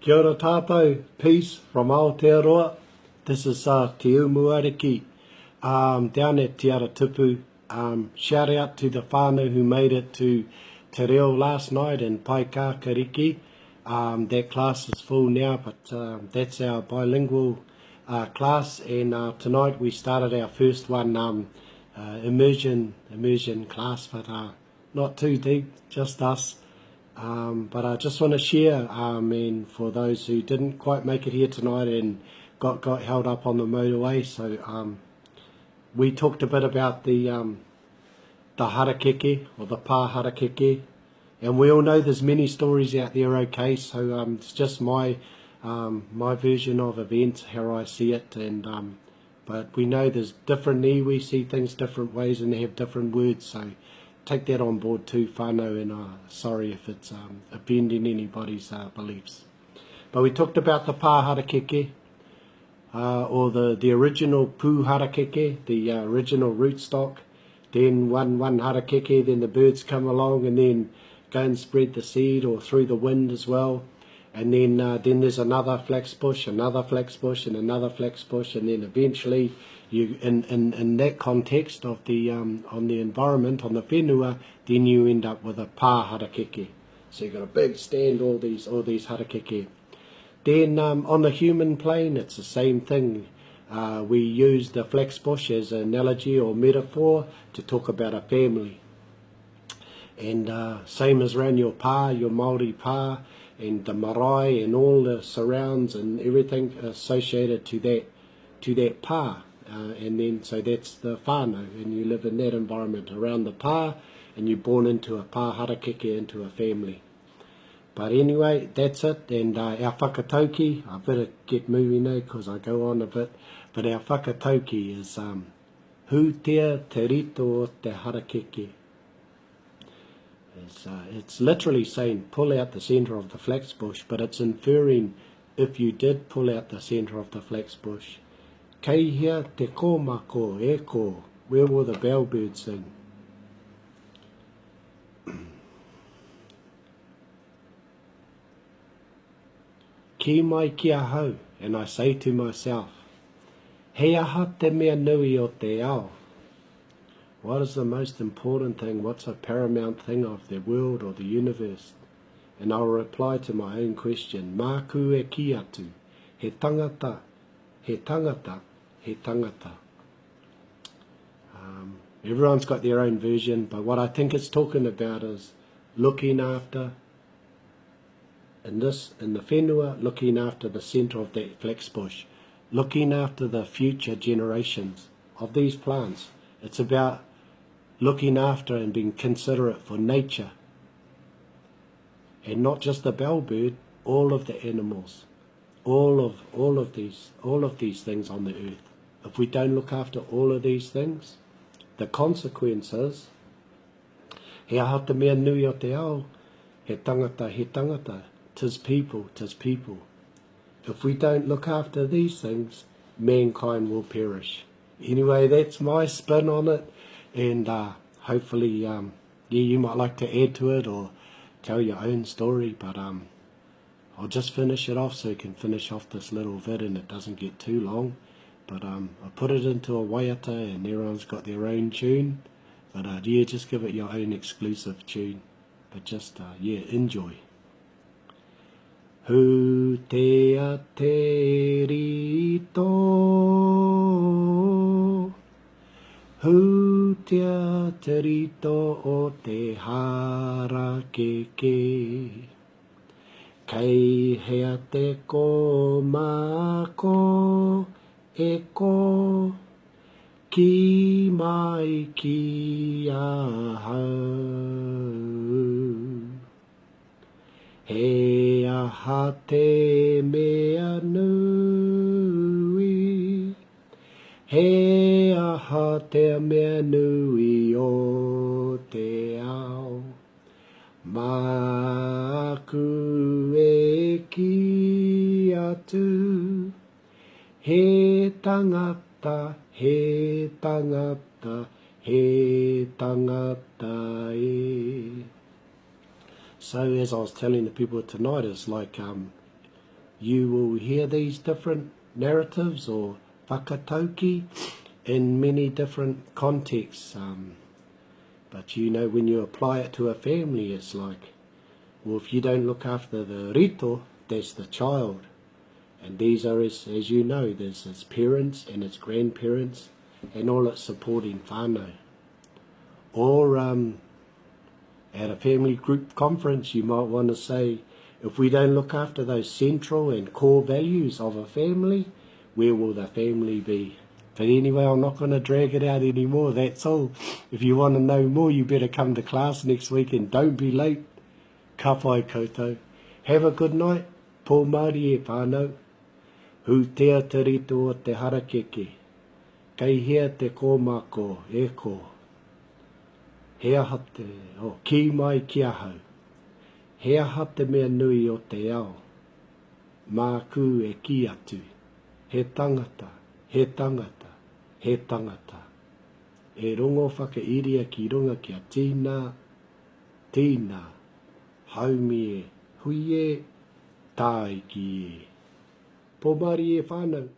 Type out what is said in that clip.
Kia ora tātou, peace from Aotearoa. This is Te Umuariki down at Te Aoitepö. Shout out to the whānau who made it to Te Reo last night in Paikakariki. That class is full now, but that's our bilingual class, and tonight we started our first one, immersion class, but not too deep, just us. But I just want to share, and for those who didn't quite make it here tonight and got held up on the motorway, so we talked a bit about the harakeke, or the pā harakeke, and we all know there's many stories out there, okay, so it's just my version of events, how I see it, and but we know there's different iwi see things different ways and they have different words, so take that on board too, whānau, and sorry if it's offending anybody's beliefs. But we talked about the pā harakeke, or the original pū harakeke, the original rootstock. Then one harakeke, then the birds come along and then go and spread the seed, or through the wind as well. And then there's another flax bush, another flax bush, and another flax bush, and then eventually you, in that context of the on the environment, on the whenua, then you end up with a pā harakeke. So you've got a big stand, all these harakeke. Then on the human plane, it's the same thing. We use the flax bush as an analogy or metaphor to talk about a family. And same as around your pā, your Māori pā, and the marae and all the surrounds and everything associated to that pā. And then so that's the whānau, and you live in that environment around the pā, and you're born into a pā harakeke, into a family. But anyway, that's it, and our whakatauki, I better get moving now because I go on a bit, but our whakatauki is Hutia te rito o te harakeke. It's literally saying pull out the centre of the flax bush, but it's inferring if you did pull out the centre of the flax bush. Kei hea te kōmako e kō, where will the bellbird sing? Kiimai kia hau, and I say to myself, he aha te mea nui o te ao. What is the most important thing? What's a paramount thing of the world or the universe? And I'll reply to my own question. Māku e ki atu. He tangata, he tangata, he tangata. Everyone's got their own version, but what I think it's talking about is looking after, in the whenua, looking after the centre of that flax bush, looking after the future generations of these plants. It's about looking after and being considerate for nature, and not just the bellbird, all of the animals, all of these things on the earth. If we don't look after all of these things, the consequences, he aha te mea nui o te ao, he tangata, tis people. If we don't look after these things, mankind will perish. Anyway, that's my spin on it, and hopefully, yeah, you might like to add to it or tell your own story, but I'll just finish it off so you can finish off this little vid and it doesn't get too long. But I put it into a waiata and everyone's got their own tune, but yeah, just give it your own exclusive tune, but just, yeah, enjoy. Hutia te rito, Hutia te rito o te harakeke. Kei hea te kōmako e kō, Kiimai kia hau. He aha te mea nui, he aha te mea nui o te ao. Māku e ki atu, he tangata, he tangata, he tangata e. So as I was telling the people tonight, it's like you will hear these different narratives or whakatauki in many different contexts. But you know, when you apply it to a family, it's like, well, if you don't look after the rito, that's the child. And these are, as you know, there's its parents and its grandparents and all its supporting whānau. Or at a family group conference, you might want to say, if we don't look after those central and core values of a family, where will the family be? But anyway, I'm not going to drag it out anymore, that's all. If you want to know more, you better come to class next week and don't be late. Ka whai koutou. Have a good night. Pō Māori e whānau. Hutia te rito o te harakeke. Kei hea te kōmako e ko. Hea ha te Kiimai ki ahau. Hea ha te mea nui o te ao. Mā kū e ki atu. He tangata, he tangata, he tangata. E rongo whakairia ki runga kia tīnā, tīnā. Haumi e, hui e, tāi ki e. Pō Māori e whānau.